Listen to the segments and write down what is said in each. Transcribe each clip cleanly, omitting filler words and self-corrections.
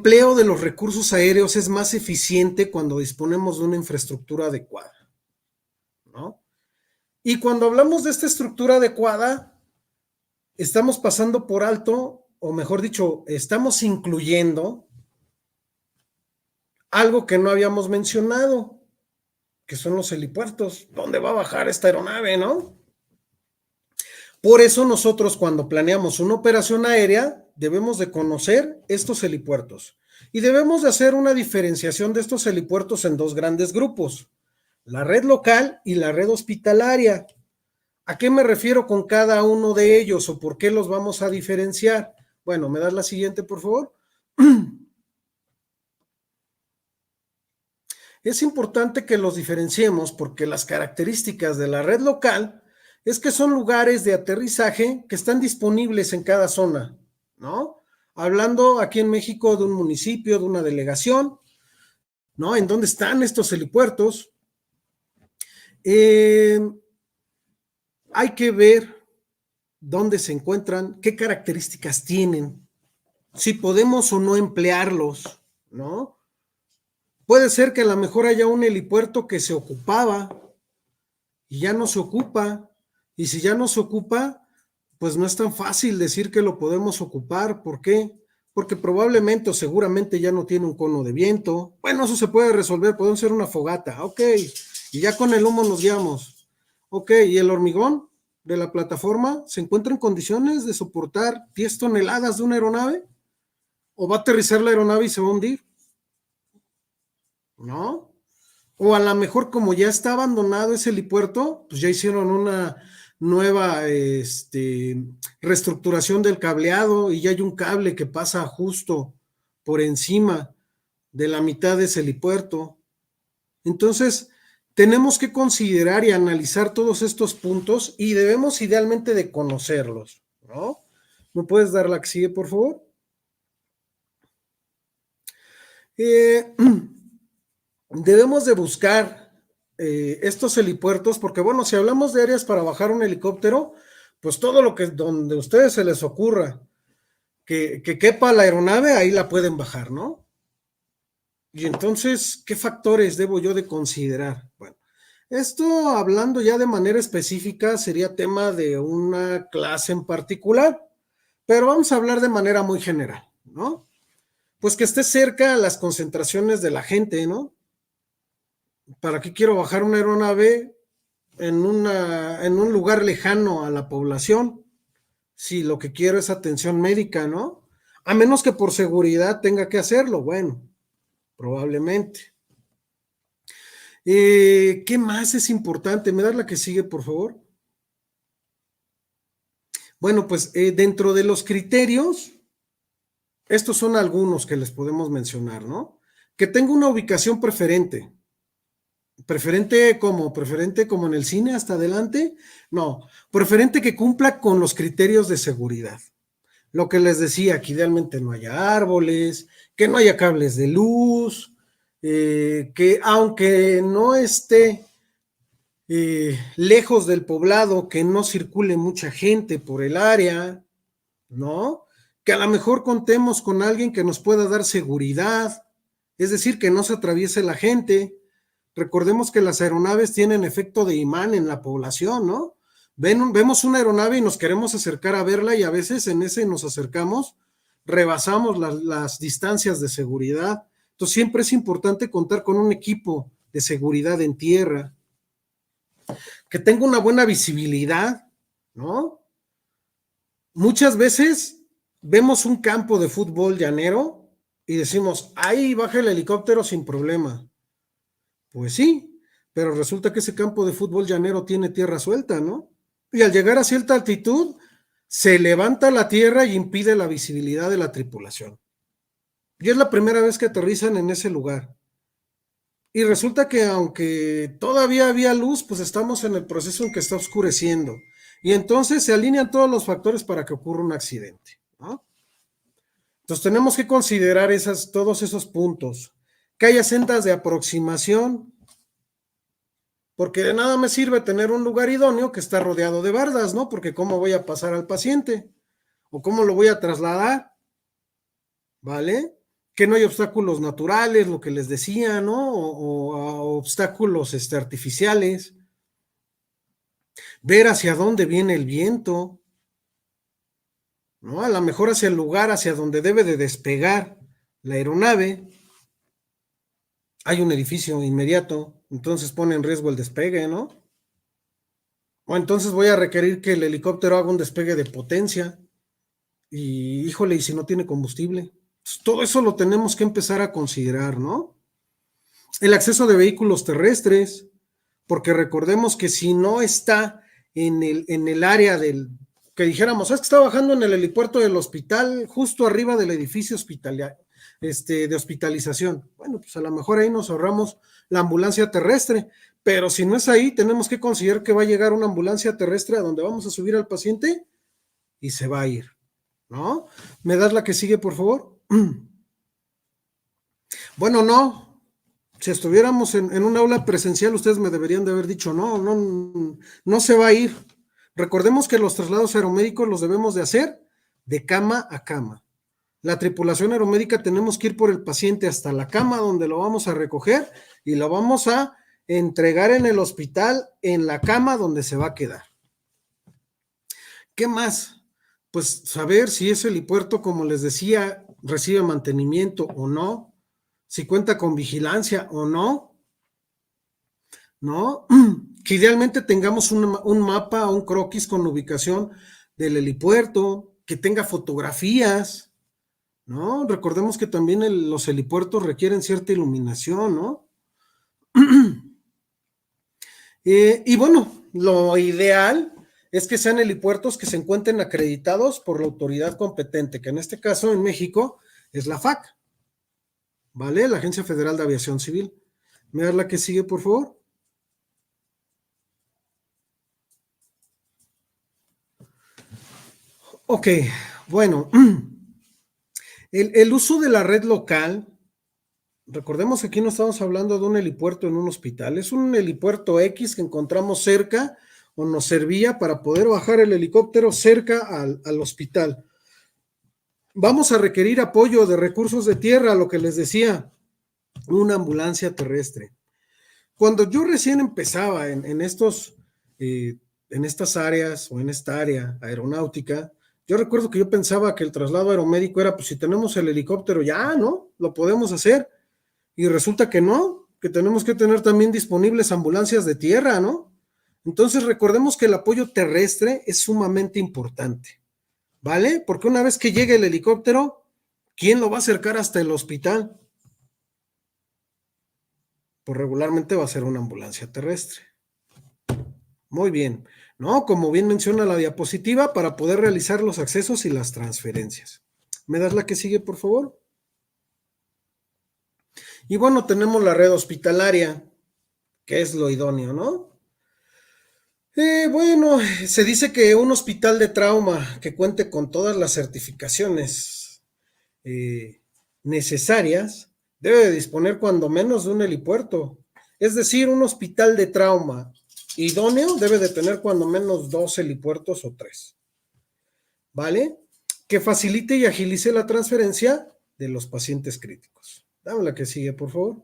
empleo de los recursos aéreos es más eficiente cuando disponemos de una infraestructura adecuada, ¿no? Y cuando hablamos de esta estructura adecuada, estamos pasando por alto, o mejor dicho, estamos incluyendo algo que no habíamos mencionado, que son los helipuertos, ¿dónde va a bajar esta aeronave, no? Por eso nosotros cuando planeamos una operación aérea debemos de conocer estos helipuertos y debemos de hacer una diferenciación de estos helipuertos en dos grandes grupos, la red local y la red hospitalaria. ¿A qué me refiero con cada uno de ellos o por qué los vamos a diferenciar? Bueno, ¿me das la siguiente, por favor? Es importante que los diferenciemos porque las características de la red local es que son lugares de aterrizaje que están disponibles en cada zona, ¿no? Hablando aquí en México de un municipio, de una delegación, ¿no? En dónde están estos helipuertos. Hay que ver dónde se encuentran, qué características tienen, si podemos o no emplearlos, ¿no? Puede ser que a lo mejor haya un helipuerto que se ocupaba y ya no se ocupa, y si ya no se ocupa, pues no es tan fácil decir que lo podemos ocupar. ¿Por qué? Porque probablemente o seguramente ya no tiene un cono de viento. Bueno, eso se puede resolver, podemos hacer una fogata, ok, y ya con el humo nos guiamos. Ok, ¿y el hormigón de la plataforma se encuentra en condiciones de soportar 10 toneladas de una aeronave? ¿O va a aterrizar la aeronave y se va a hundir? ¿No? O a lo mejor como ya está abandonado ese helipuerto, pues ya hicieron una nueva reestructuración del cableado y ya hay un cable que pasa justo por encima de la mitad de ese helipuerto. Entonces, tenemos que considerar y analizar todos estos puntos y debemos idealmente de conocerlos, ¿no? ¿Me puedes dar la que sigue, por favor? Debemos de buscar estos helipuertos, porque bueno, si hablamos de áreas para bajar un helicóptero, pues todo lo que donde a ustedes se les ocurra que quepa la aeronave, ahí la pueden bajar, ¿no? Y entonces, ¿qué factores debo yo de considerar? Bueno, esto hablando ya de manera específica sería tema de una clase en particular, pero vamos a hablar de manera muy general, ¿no? Pues que esté cerca a las concentraciones de la gente, ¿no? ¿Para qué quiero bajar una aeronave en un lugar lejano a la población? Si lo que quiero es atención médica, ¿no? A menos que por seguridad tenga que hacerlo, bueno, probablemente. ¿Qué más es importante? ¿Me das la que sigue, por favor? Bueno, pues dentro de los criterios, estos son algunos que les podemos mencionar, ¿no? Que tenga una ubicación preferente. ¿Preferente como? ¿Preferente como en el cine hasta adelante? No, preferente que cumpla con los criterios de seguridad. Lo que les decía, que idealmente no haya árboles, que no haya cables de luz, que aunque no esté lejos del poblado, que no circule mucha gente por el área, ¿no? Que a lo mejor contemos con alguien que nos pueda dar seguridad, es decir, que no se atraviese la gente. Recordemos que las aeronaves tienen efecto de imán en la población, ¿no? Vemos una aeronave y nos queremos acercar a verla y a veces en ese nos acercamos, rebasamos las distancias de seguridad. Entonces siempre es importante contar con un equipo de seguridad en tierra, que tenga una buena visibilidad, ¿no? Muchas veces vemos un campo de fútbol llanero y decimos, ahí baja el helicóptero sin problema. Pues sí, pero resulta que ese campo de fútbol llanero tiene tierra suelta, ¿no? Y al llegar a cierta altitud, se levanta la tierra y impide la visibilidad de la tripulación. Y es la primera vez que aterrizan en ese lugar. Y resulta que aunque todavía había luz, pues estamos en el proceso en que está oscureciendo. Y entonces se alinean todos los factores para que ocurra un accidente, ¿no? Entonces tenemos que considerar todos esos puntos. Que haya sendas de aproximación, porque de nada me sirve tener un lugar idóneo que está rodeado de bardas, ¿no? Porque ¿cómo voy a pasar al paciente? ¿O cómo lo voy a trasladar? ¿Vale? que no hay obstáculos naturales, lo que les decía, ¿no? O obstáculos artificiales, ver hacia dónde viene el viento, ¿no? A lo mejor hacia el lugar hacia donde debe de despegar la aeronave, hay un edificio inmediato, entonces pone en riesgo el despegue, ¿no? O entonces voy a requerir que el helicóptero haga un despegue de potencia, y híjole, ¿y si no tiene combustible? Pues todo eso lo tenemos que empezar a considerar, ¿no? El acceso de vehículos terrestres, porque recordemos que si no está en el área del, que dijéramos, es que está bajando en el helipuerto del hospital, justo arriba del edificio de hospitalización. Bueno, pues a lo mejor ahí nos ahorramos la ambulancia terrestre, pero si no es ahí, tenemos que considerar que va a llegar una ambulancia terrestre a donde vamos a subir al paciente y se va a ir, ¿no? ¿Me das la que sigue, por favor? Bueno, no. Si estuviéramos en un aula presencial, ustedes me deberían de haber dicho, no, no, no se va a ir. Recordemos que los traslados aeromédicos los debemos de hacer de cama a cama. La tripulación aeromédica tenemos que ir por el paciente hasta la cama donde lo vamos a recoger y lo vamos a entregar en el hospital en la cama donde se va a quedar. ¿Qué más? Pues saber si ese helipuerto, como les decía, recibe mantenimiento o no, si cuenta con vigilancia o no, ¿no? Que idealmente tengamos un mapa, un croquis con ubicación del helipuerto, que tenga fotografías, ¿no? Recordemos que también los helipuertos requieren cierta iluminación, ¿no? Y bueno, lo ideal es que sean helipuertos que se encuentren acreditados por la autoridad competente, que en este caso en México es la FAC, ¿vale? La Agencia Federal de Aviación Civil. ¿Me das la que sigue, por favor? Ok, bueno, el uso de la red local, recordemos que aquí no estamos hablando de un helipuerto en un hospital, es un helipuerto X que encontramos cerca o nos servía para poder bajar el helicóptero cerca al hospital. Vamos a requerir apoyo de recursos de tierra, lo que les decía, una ambulancia terrestre. Cuando yo recién empezaba en estas áreas o en esta área aeronáutica, yo recuerdo que yo pensaba que el traslado aeromédico era, pues si tenemos el helicóptero ya, ¿no? Lo podemos hacer. Y resulta que no, que tenemos que tener también disponibles ambulancias de tierra, ¿no? Entonces recordemos que el apoyo terrestre es sumamente importante, ¿vale? Porque una vez que llegue el helicóptero, ¿quién lo va a acercar hasta el hospital? Pues regularmente va a ser una ambulancia terrestre. Muy bien, ¿no? Como bien menciona la diapositiva, para poder realizar los accesos y las transferencias. ¿Me das la que sigue, por favor? Y bueno, tenemos la red hospitalaria, que es lo idóneo, ¿no? Bueno, se dice que un hospital de trauma que cuente con todas las certificaciones eh, necesarias debe de disponer cuando menos de un helipuerto. Es decir, un hospital de trauma idóneo debe de tener cuando menos 2 helipuertos o 3, ¿vale? Que facilite y agilice la transferencia de los pacientes críticos. Dame la que sigue, por favor.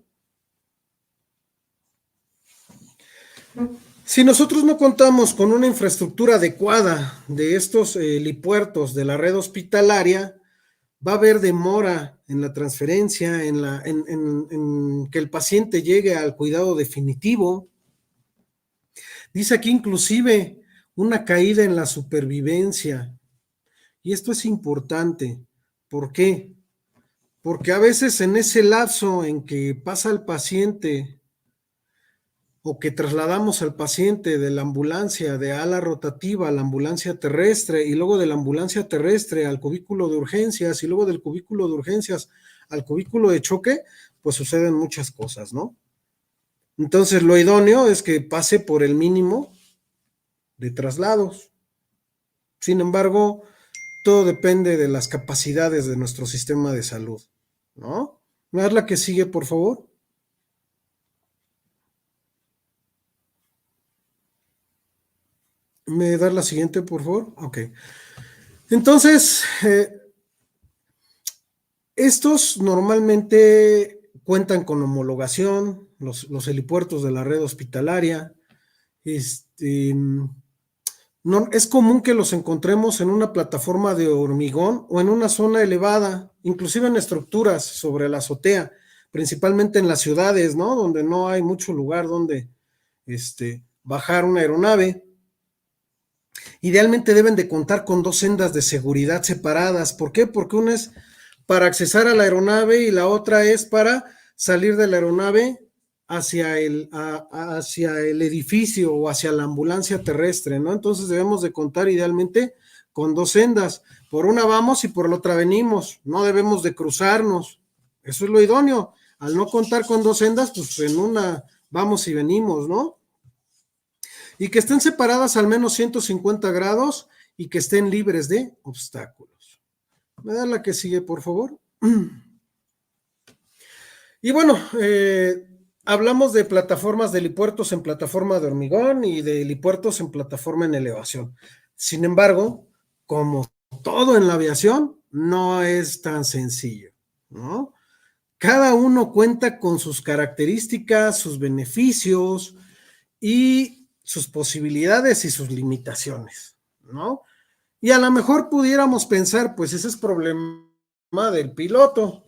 Si nosotros no contamos con una infraestructura adecuada de estos helipuertos de la red hospitalaria, va a haber demora en la transferencia, en que el paciente llegue al cuidado definitivo. Dice aquí inclusive una caída en la supervivencia. Y esto es importante. ¿Por qué? Porque a veces en ese lapso en que pasa el paciente o que trasladamos al paciente de la ambulancia de ala rotativa a la ambulancia terrestre y luego de la ambulancia terrestre al cubículo de urgencias y luego del cubículo de urgencias al cubículo de choque, pues suceden muchas cosas, ¿no? Entonces lo idóneo es que pase por el mínimo de traslados. Sin embargo, todo depende de las capacidades de nuestro sistema de salud, ¿no? ¿Me das la que sigue, por favor? ¿Me das la siguiente, por favor? Ok. Entonces, Estos normalmente cuentan con homologación, los helipuertos de la red hospitalaria. No, es común que los encontremos en una plataforma de hormigón o en una zona elevada, inclusive en estructuras sobre la azotea, principalmente en las ciudades, ¿no? Donde no hay mucho lugar donde bajar una aeronave. Idealmente deben de contar con 2 sendas de seguridad separadas. ¿Por qué? Porque una es para accesar a la aeronave y la otra es para salir de la aeronave hacia el edificio o hacia la ambulancia terrestre, ¿no? Entonces debemos de contar idealmente con 2 sendas. Por una vamos y por la otra venimos. No debemos de cruzarnos. Eso es lo idóneo. Al no contar con 2 sendas, pues en una vamos y venimos, ¿no? Y que estén separadas al menos 150 grados y que estén libres de obstáculos. ¿Me da la que sigue, por favor? Y bueno, hablamos de plataformas de helipuertos en plataforma de hormigón y de helipuertos en plataforma en elevación. Sin embargo, como todo en la aviación, no es tan sencillo, ¿no? Cada uno cuenta con sus características, sus beneficios y sus posibilidades y sus limitaciones, ¿no? Y a lo mejor pudiéramos pensar, pues ese es problema del piloto,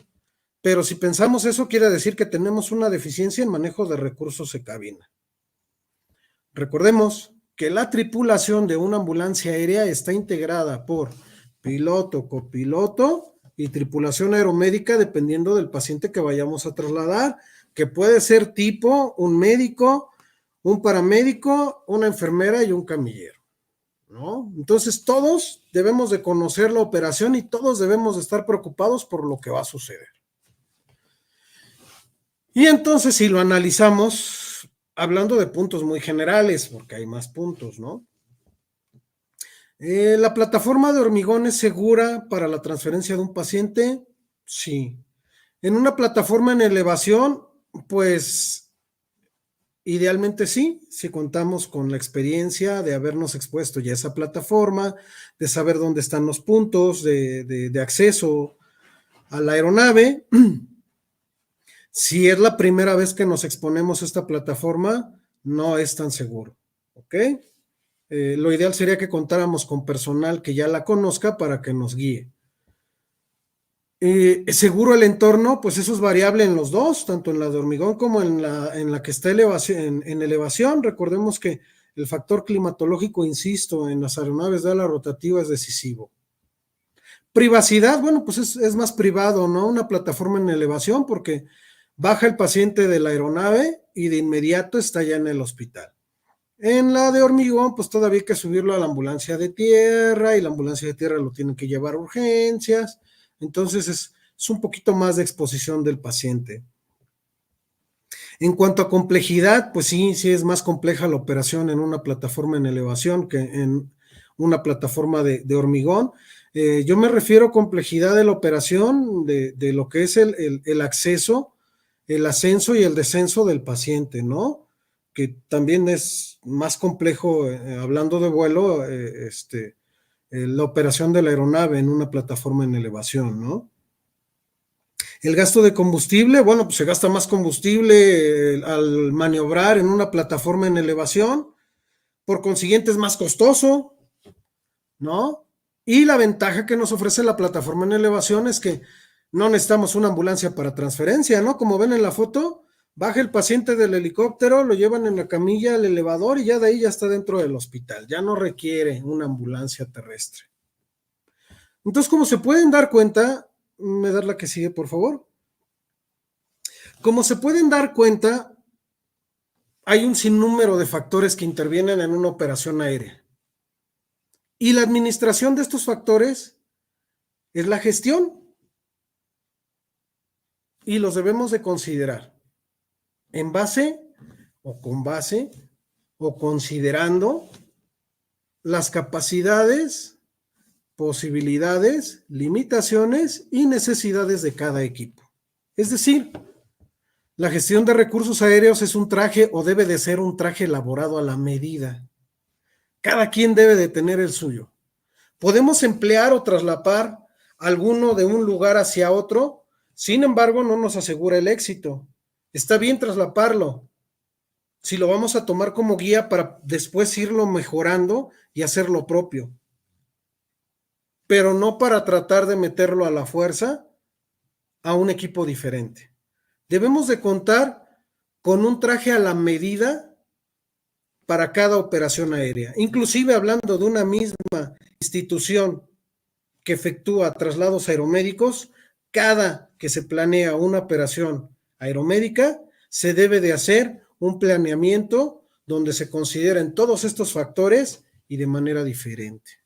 pero si pensamos eso, quiere decir que tenemos una deficiencia en manejo de recursos de cabina. Recordemos que la tripulación de una ambulancia aérea está integrada por piloto, copiloto y tripulación aeromédica, dependiendo del paciente que vayamos a trasladar, que puede ser tipo un médico, un paramédico, una enfermera y un camillero, ¿no? Entonces todos debemos de conocer la operación y todos debemos de estar preocupados por lo que va a suceder. Y entonces si lo analizamos, hablando de puntos muy generales, porque hay más puntos, ¿no? ¿La plataforma de hormigón es segura para la transferencia de un paciente? Sí. ¿En una plataforma en elevación? Pues idealmente sí, si contamos con la experiencia de habernos expuesto ya a esa plataforma, de saber dónde están los puntos de acceso a la aeronave. Si es la primera vez que nos exponemos a esta plataforma, no es tan seguro, ¿ok? Lo ideal sería que contáramos con personal que ya la conozca para que nos guíe. Seguro el entorno, pues eso es variable en los dos, tanto en la de hormigón como en la que está en elevación. Recordemos que el factor climatológico, insisto, en las aeronaves de ala rotativa es decisivo. Privacidad, bueno, pues es más privado, ¿no? Una plataforma en elevación porque baja el paciente de la aeronave y de inmediato está ya en el hospital. En la de hormigón, pues todavía hay que subirlo a la ambulancia de tierra y la ambulancia de tierra lo tienen que llevar a urgencias. Entonces es un poquito más de exposición del paciente. En cuanto a complejidad, pues sí es más compleja la operación en una plataforma en elevación que en una plataforma de hormigón. Yo me refiero a complejidad de la operación, de lo que es el acceso, el ascenso y el descenso del paciente, ¿no? Que también es más complejo, hablando de vuelo, la operación de la aeronave en una plataforma en elevación, ¿no? El gasto de combustible, bueno, pues se gasta más combustible al maniobrar en una plataforma en elevación, por consiguiente es más costoso, ¿no? Y la ventaja que nos ofrece la plataforma en elevación es que no necesitamos una ambulancia para transferencia, ¿no? Como ven en la foto, baja el paciente del helicóptero, lo llevan en la camilla al elevador y ya de ahí ya está dentro del hospital, ya no requiere una ambulancia terrestre. Entonces, como se pueden dar cuenta, ¿me das la que sigue, por favor? Como se pueden dar cuenta, hay un sinnúmero de factores que intervienen en una operación aérea. Y la administración de estos factores es la gestión. Y los debemos de considerar en base o con base o considerando las capacidades, posibilidades, limitaciones y necesidades de cada equipo. Es decir, la gestión de recursos aéreos es un traje o debe de ser un traje elaborado a la medida. Cada quien debe de tener el suyo. Podemos emplear o traslapar alguno de un lugar hacia otro, Sin embargo, no nos asegura el éxito. Está bien traslaparlo, si lo vamos a tomar como guía para después irlo mejorando y hacer lo propio, pero no para tratar de meterlo a la fuerza a un equipo diferente. Debemos de contar con un traje a la medida para cada operación aérea. Inclusive hablando de una misma institución que efectúa traslados aeromédicos, cada que se planea una operación aeromédica, se debe de hacer un planeamiento donde se consideren todos estos factores y de manera diferente.